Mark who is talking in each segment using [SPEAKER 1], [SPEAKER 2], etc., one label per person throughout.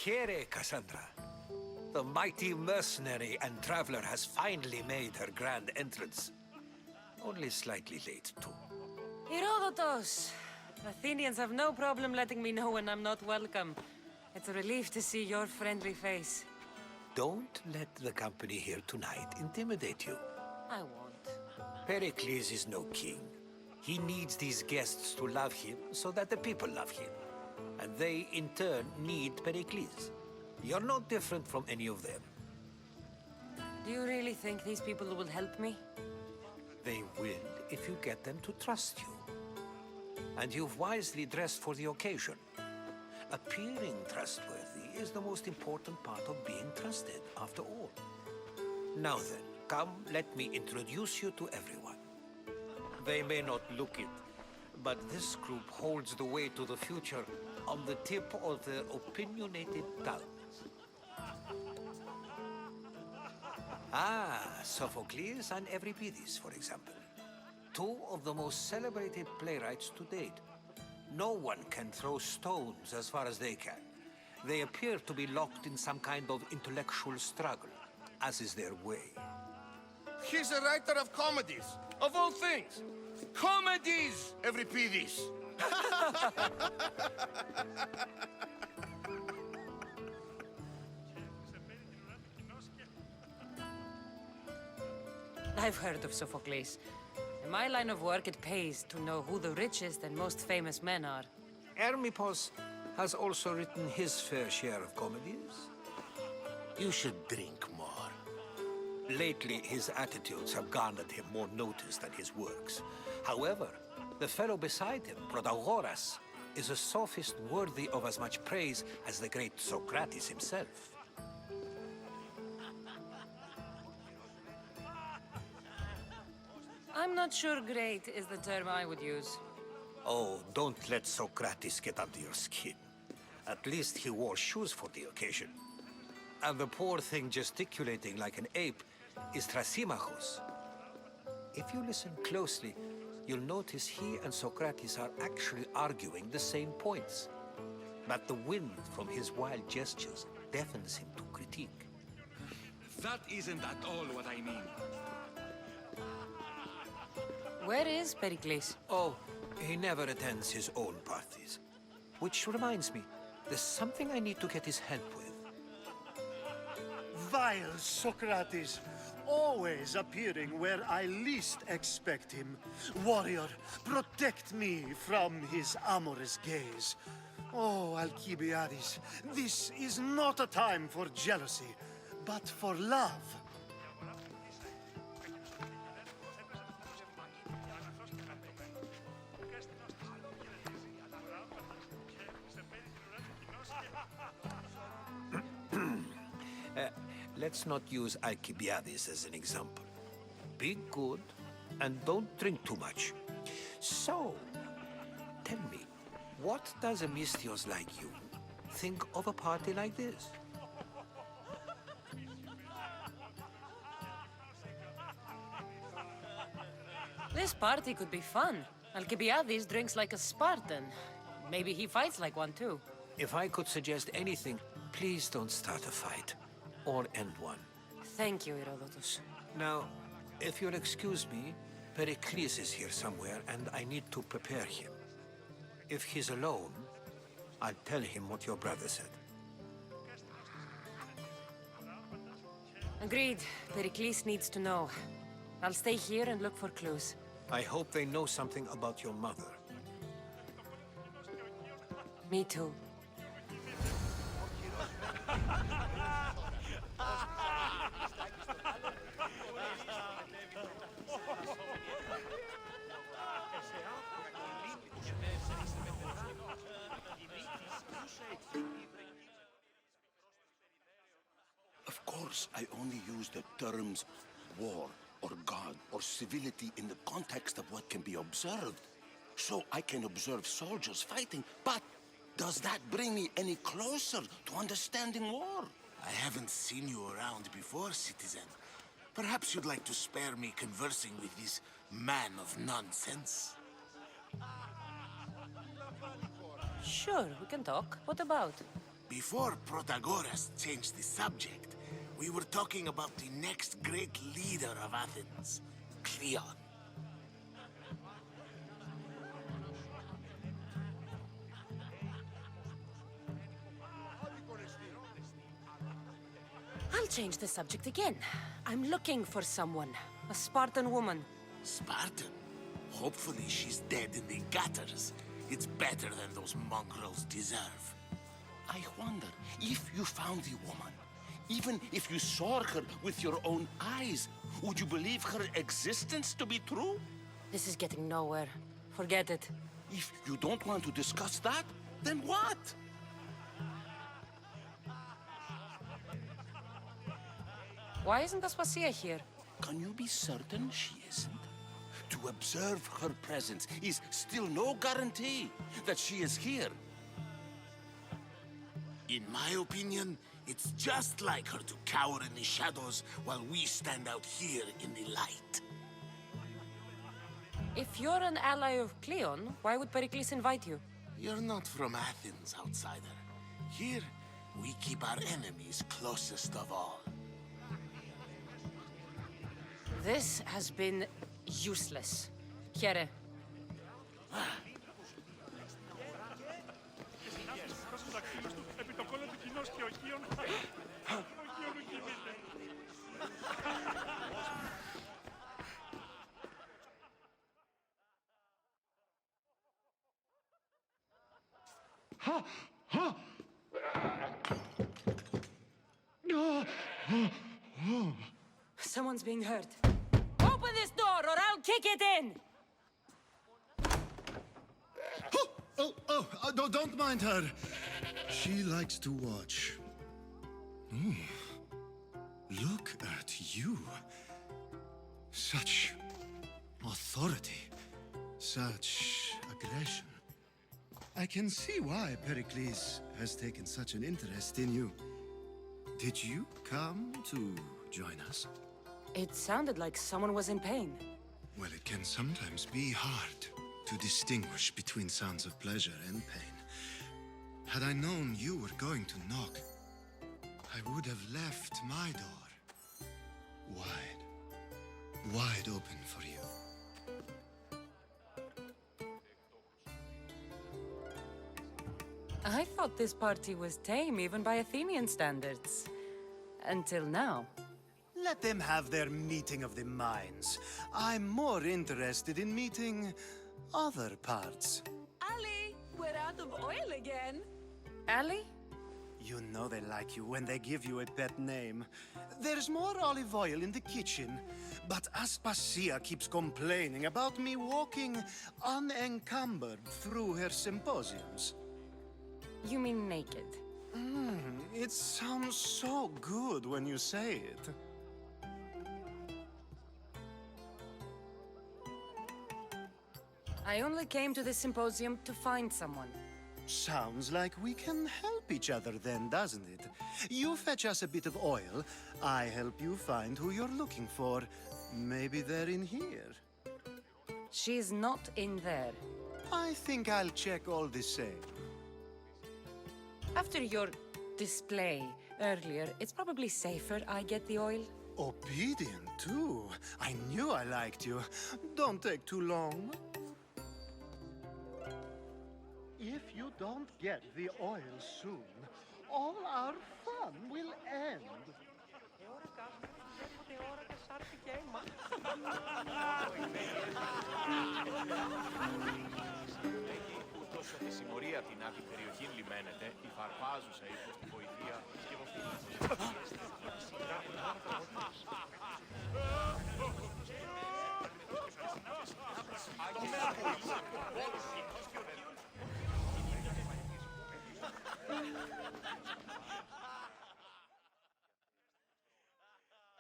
[SPEAKER 1] Here, Cassandra. The mighty mercenary and traveler has finally made her grand entrance. Only slightly late, too.
[SPEAKER 2] Herodotos! Athenians have no problem letting me know when I'm not welcome. It's a relief to see your friendly face.
[SPEAKER 1] Don't let the company here tonight intimidate you.
[SPEAKER 2] I won't.
[SPEAKER 1] Pericles is no king. He needs these guests to love him so that the people love him. And they, in turn, need Pericles. You're no different from any of them.
[SPEAKER 2] Do you really think these people will help me?
[SPEAKER 1] They will if you get them to trust you. And you've wisely dressed for the occasion. Appearing trustworthy is the most important part of being trusted, after all. Now then, come, let me introduce you to everyone. They may not look it, but this group holds the way to the future on the tip of their opinionated tongues. Ah, Sophocles and Euripides, for example. Two of the most celebrated playwrights to date. No one can throw stones as far as they can. They appear to be locked in some kind of intellectual struggle, as is their way.
[SPEAKER 3] He's a writer of comedies, of all things. Comedies, Euripides.
[SPEAKER 2] I've heard of Sophocles. In my line of work, it pays to know who the richest and most famous men are.
[SPEAKER 1] Hermippos has also written his fair share of comedies.
[SPEAKER 4] You should drink more.
[SPEAKER 1] Lately, his attitudes have garnered him more notice than his works. However, the fellow beside him, Protagoras, is a sophist worthy of as much praise as the great Socrates himself.
[SPEAKER 2] I'm not sure great is the term I would use.
[SPEAKER 1] Oh, don't let Socrates get under your skin. At least he wore shoes for the occasion. And the poor thing gesticulating like an ape is Thrasymachus. If you listen closely, you'll notice he and Socrates are actually arguing the same points. But the wind from his wild gestures deafens him to critique.
[SPEAKER 5] That isn't at all what I mean.
[SPEAKER 2] Where is Pericles?
[SPEAKER 1] Oh, he never attends his own parties. Which reminds me, there's something I need to get his help with.
[SPEAKER 6] Vile Socrates, always appearing where I least expect him. Warrior, protect me from his amorous gaze. Oh, Alcibiades, this is not a time for jealousy, but for love.
[SPEAKER 1] Let's not use Alcibiades as an example. Be good, and don't drink too much. So, tell me, what does a Misthios like you think of a party like this?
[SPEAKER 2] This party could be fun. Alcibiades drinks like a Spartan. Maybe he fights like one too.
[SPEAKER 1] If I could suggest anything, please don't start a fight. Or end one.
[SPEAKER 2] Thank you, Herodotus.
[SPEAKER 1] Now, if you'll excuse me, Pericles is here somewhere, and I need to prepare him. If he's alone, I'll tell him what your brother said.
[SPEAKER 2] Agreed. Pericles needs to know. I'll stay here and look for clues.
[SPEAKER 1] I hope they know something about your mother.
[SPEAKER 2] Me too.
[SPEAKER 4] Of course, I only use the terms war or God or civility in the context of what can be observed. So I can observe soldiers fighting, but does that bring me any closer to understanding war?
[SPEAKER 7] I haven't seen you around before, citizen. Perhaps you'd like to spare me conversing with this man of nonsense?
[SPEAKER 2] Sure, we can talk. What about?
[SPEAKER 7] Before Protagoras changed the subject, we were talking about the next great leader of Athens, Cleon.
[SPEAKER 2] I'll change the subject again. I'm looking for someone. A Spartan woman.
[SPEAKER 7] Spartan? Hopefully she's dead in the gutters. It's better than those mongrels deserve.
[SPEAKER 4] I wonder if you found the woman, even if you saw her with your own eyes, would you believe her existence to be true?
[SPEAKER 2] This is getting nowhere. Forget it.
[SPEAKER 4] If you don't want to discuss that, then what?
[SPEAKER 2] Why isn't Aspasia here?
[SPEAKER 4] Can you be certain she isn't? To observe her presence is still no guarantee that she is here.
[SPEAKER 7] In my opinion, it's just like her to cower in the shadows while we stand out here in the light.
[SPEAKER 2] If you're an ally of Cleon, why would Pericles invite you?
[SPEAKER 7] You're not from Athens, outsider. Here, we keep our enemies closest of all.
[SPEAKER 2] This has been useless. Here. Someone's being hurt. Open this door or I'll kick it in!
[SPEAKER 6] Don't mind her. She likes to watch. Look at you. Such authority. Such aggression. I can see why Pericles has taken such an interest in you. Did you come to join us?
[SPEAKER 2] It sounded like someone was in pain.
[SPEAKER 6] Well, it can sometimes be hard to distinguish between sounds of pleasure and pain. Had I known you were going to knock, I would have left my door wide open for you.
[SPEAKER 2] I thought this party was tame even by Athenian standards. Until now.
[SPEAKER 6] Let them have their meeting of the minds. I'm more interested in meeting other parts.
[SPEAKER 8] Ali, we're out of oil again.
[SPEAKER 2] Ali?
[SPEAKER 6] You know they like you when they give you a pet name. There's more olive oil in the kitchen, but Aspasia keeps complaining about me walking unencumbered through her symposiums.
[SPEAKER 2] You mean naked?
[SPEAKER 6] It sounds so good when you say it.
[SPEAKER 2] I only came to this symposium to find someone.
[SPEAKER 6] Sounds like we can help each other then, doesn't it? You fetch us a bit of oil, I help you find who you're looking for. Maybe they're in here.
[SPEAKER 2] She's not in there.
[SPEAKER 6] I think I'll check all the same.
[SPEAKER 2] After your display earlier, it's probably safer I get the oil.
[SPEAKER 6] Obedient, too. I knew I liked you. Don't take too long. If you don't get the oil soon, all our fun will end.
[SPEAKER 9] Όσο τη συμμορία την άκρη περιοχή λιμένεται, η φαρφάζουσα ύφος τη βοηθεία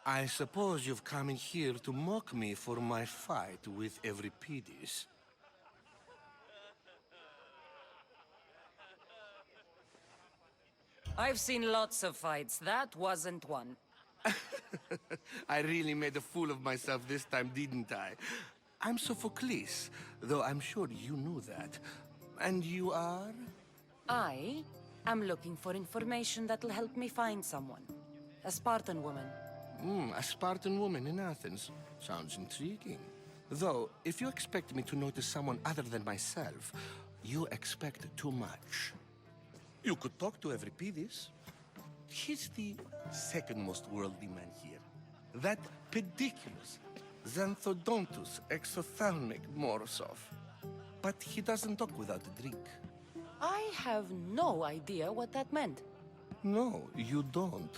[SPEAKER 3] I suppose you've come in here to mock me for my fight with Euripides.
[SPEAKER 2] I've seen lots of fights. That wasn't one.
[SPEAKER 3] I really made a fool of myself this time, didn't I? I'm Sophocles, though I'm sure you knew that. And you are?
[SPEAKER 2] I I'm looking for information that'll help me find someone. A Spartan woman.
[SPEAKER 4] A Spartan woman in Athens. Sounds intriguing. Though, if you expect me to notice someone other than myself, you expect too much. You could talk to Euripides. He's the second most worldly man here. That pediculous, Xanthodontus exophthalmic Morosov. But he doesn't talk without a drink.
[SPEAKER 2] I have no idea what that meant.
[SPEAKER 4] No, you don't.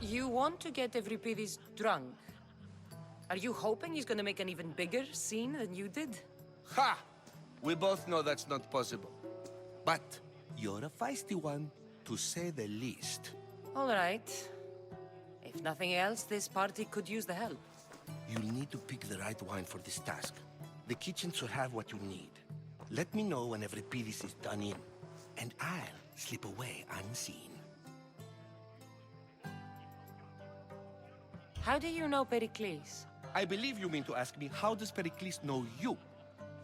[SPEAKER 2] You want to get Euripides drunk? Are you hoping he's gonna make an even bigger scene than you did?
[SPEAKER 4] Ha! We both know that's not possible. But you're a feisty one, to say the least.
[SPEAKER 2] All right. If nothing else, this party could use the help.
[SPEAKER 4] You'll need to pick the right wine for this task. The kitchen should have what you need. Let me know when Euripides is done in, and I'll slip away unseen.
[SPEAKER 2] How do you know Pericles?
[SPEAKER 4] I believe you mean to ask me, how does Pericles know you?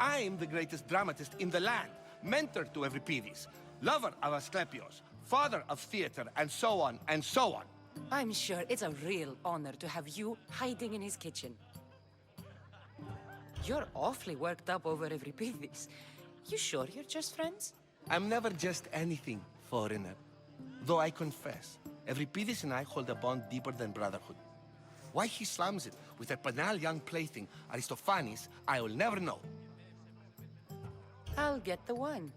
[SPEAKER 4] I'm the greatest dramatist in the land, mentor to Euripides, lover of Asclepios, father of theater, and so on, and so on.
[SPEAKER 2] I'm sure it's a real honor to have you hiding in his kitchen. You're awfully worked up over Euripides. You sure you're just friends?
[SPEAKER 4] I'm never just anything, foreigner. Though I confess, Euripides and I hold a bond deeper than brotherhood. Why he slams it with a banal young plaything, Aristophanes, I will never know.
[SPEAKER 2] I'll get the wine.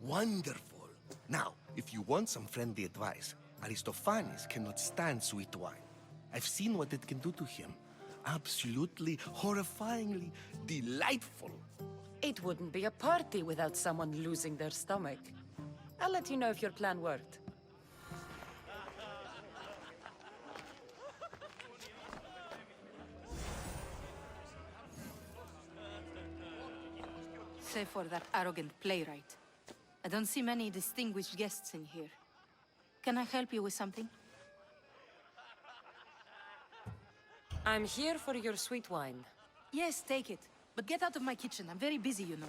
[SPEAKER 4] Wonderful. Now, if you want some friendly advice, Aristophanes cannot stand sweet wine. I've seen what it can do to him. Absolutely, horrifyingly delightful.
[SPEAKER 2] It wouldn't be a party without someone losing their stomach. I'll let you know if your plan worked.
[SPEAKER 8] Save for that arrogant playwright. I don't see many distinguished guests in here. Can I help you with something?
[SPEAKER 2] I'm here for your sweet wine.
[SPEAKER 8] Yes, take it. But get out of my kitchen. I'm very busy, you know.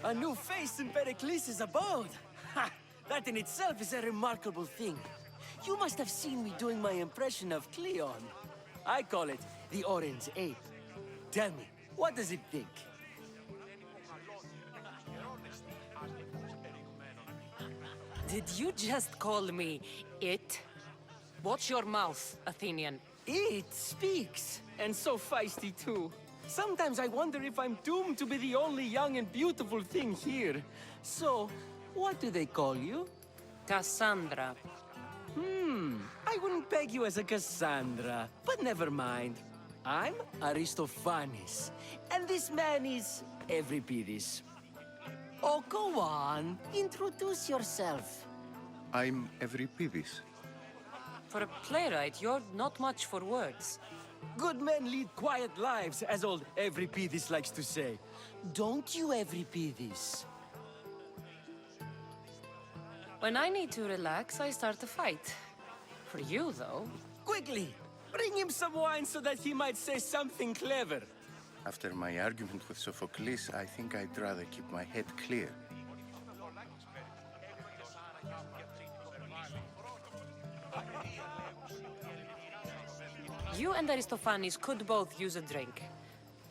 [SPEAKER 10] A new face in Pericles' abode! Ha! That in itself is a remarkable thing. You must have seen me doing my impression of Cleon. I call it the Orange Ape. Tell me, what does it think?
[SPEAKER 2] Did you just call me it? Watch your mouth, Athenian.
[SPEAKER 10] It speaks, and so feisty too. Sometimes I wonder if I'm doomed to be the only young and beautiful thing here. So, what do they call you?
[SPEAKER 2] Cassandra.
[SPEAKER 10] I wouldn't peg you as a Cassandra, but never mind. I'm Aristophanes, and this man is Euripides. Oh, go on. Introduce yourself.
[SPEAKER 11] I'm Euripides.
[SPEAKER 2] For a playwright, you're not much for words.
[SPEAKER 10] Good men lead quiet lives, as old Euripides likes to say. Don't you, Euripides?
[SPEAKER 2] When I need to relax, I start a fight. For you, though...
[SPEAKER 10] Quickly! Bring him some wine so that he might say something clever.
[SPEAKER 11] After my argument with Sophocles, I think I'd rather keep my head clear.
[SPEAKER 2] You and Aristophanes could both use a drink.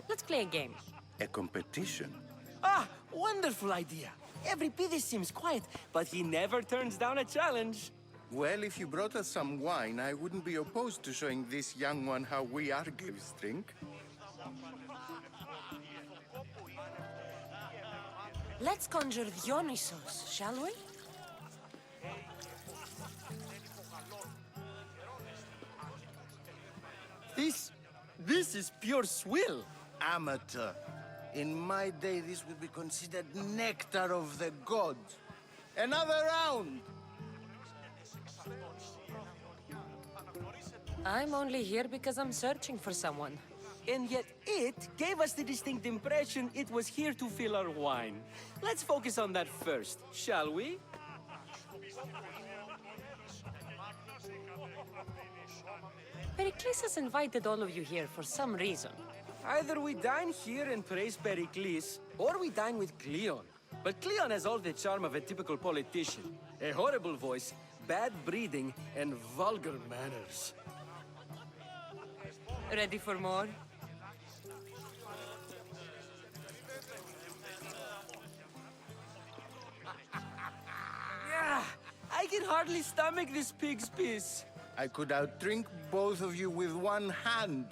[SPEAKER 2] Let's play a game.
[SPEAKER 11] A competition?
[SPEAKER 10] Ah, wonderful idea. Euripides seems quiet, but he never turns down a challenge.
[SPEAKER 11] Well, if you brought us some wine, I wouldn't be opposed to showing this young one how we Argives drink.
[SPEAKER 2] Let's conjure Dionysos, shall we?
[SPEAKER 10] This is pure swill.
[SPEAKER 7] Amateur. In my day, this would be considered nectar of the gods. Another round!
[SPEAKER 2] I'm only here because I'm searching for someone.
[SPEAKER 10] And yet it gave us the distinct impression it was here to fill our wine. Let's focus on that first, shall we?
[SPEAKER 2] Pericles has invited all of you here for some reason.
[SPEAKER 10] Either we dine here and praise Pericles, or we dine with Cleon. But Cleon has all the charm of a typical politician. A horrible voice, bad breeding, and vulgar manners.
[SPEAKER 2] Ready for more?
[SPEAKER 10] Yeah, I can hardly stomach this pig's piss.
[SPEAKER 11] I could outdrink both of you with one hand.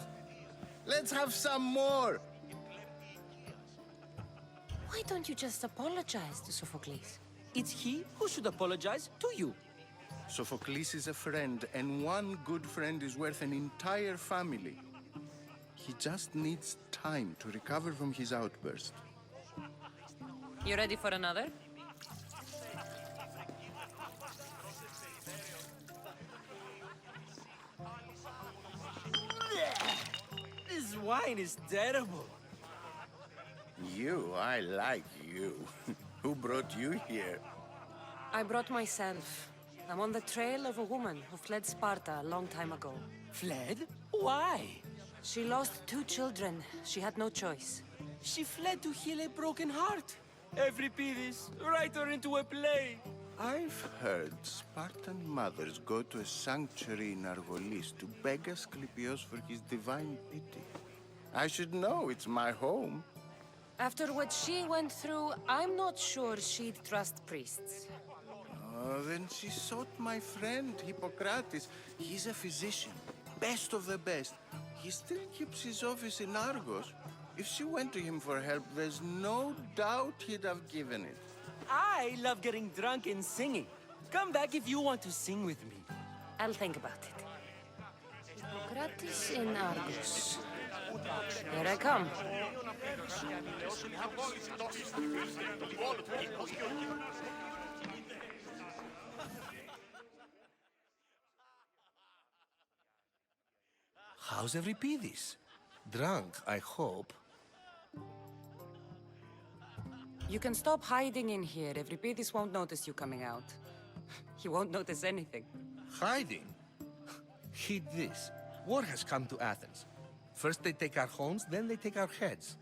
[SPEAKER 11] Let's have some more.
[SPEAKER 2] Why don't you just apologize to Sophocles?
[SPEAKER 10] It's he who should apologize to you.
[SPEAKER 11] Sophocles is a friend, and one good friend is worth an entire family. He just needs time to recover from his outburst.
[SPEAKER 2] You ready for another?
[SPEAKER 10] This wine is terrible.
[SPEAKER 11] You, I like you. Who brought you here?
[SPEAKER 2] I brought myself. I'm on the trail of a woman who fled Sparta a long time ago.
[SPEAKER 10] Fled? Why?
[SPEAKER 2] She lost 2 children. She had no choice.
[SPEAKER 10] She fled to heal a broken heart. Euripides, write her into a play.
[SPEAKER 11] I've heard Spartan mothers go to a sanctuary in Argolis to beg Asclepios for his divine pity. I should know, it's my home.
[SPEAKER 2] After what she went through, I'm not sure she'd trust priests.
[SPEAKER 11] Oh, then she sought my friend, Hippocrates. He's a physician, best of the best. He still keeps his office in Argos. If she went to him for help, there's no doubt he'd have given it.
[SPEAKER 10] I love getting drunk and singing. Come back if you want to sing with me.
[SPEAKER 2] I'll think about it. Hippocrates in Argos. Here I come.
[SPEAKER 1] How's Euripides? Drunk, I hope.
[SPEAKER 2] You can stop hiding in here. Euripides won't notice you coming out. He won't notice anything.
[SPEAKER 1] Hiding? Heed this. War has come to Athens. First they take our homes, then they take our heads.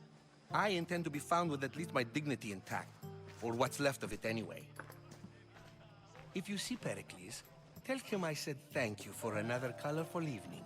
[SPEAKER 1] I intend to be found with at least my dignity intact. Or what's left of it anyway. If you see Pericles, tell him I said thank you for another colorful evening.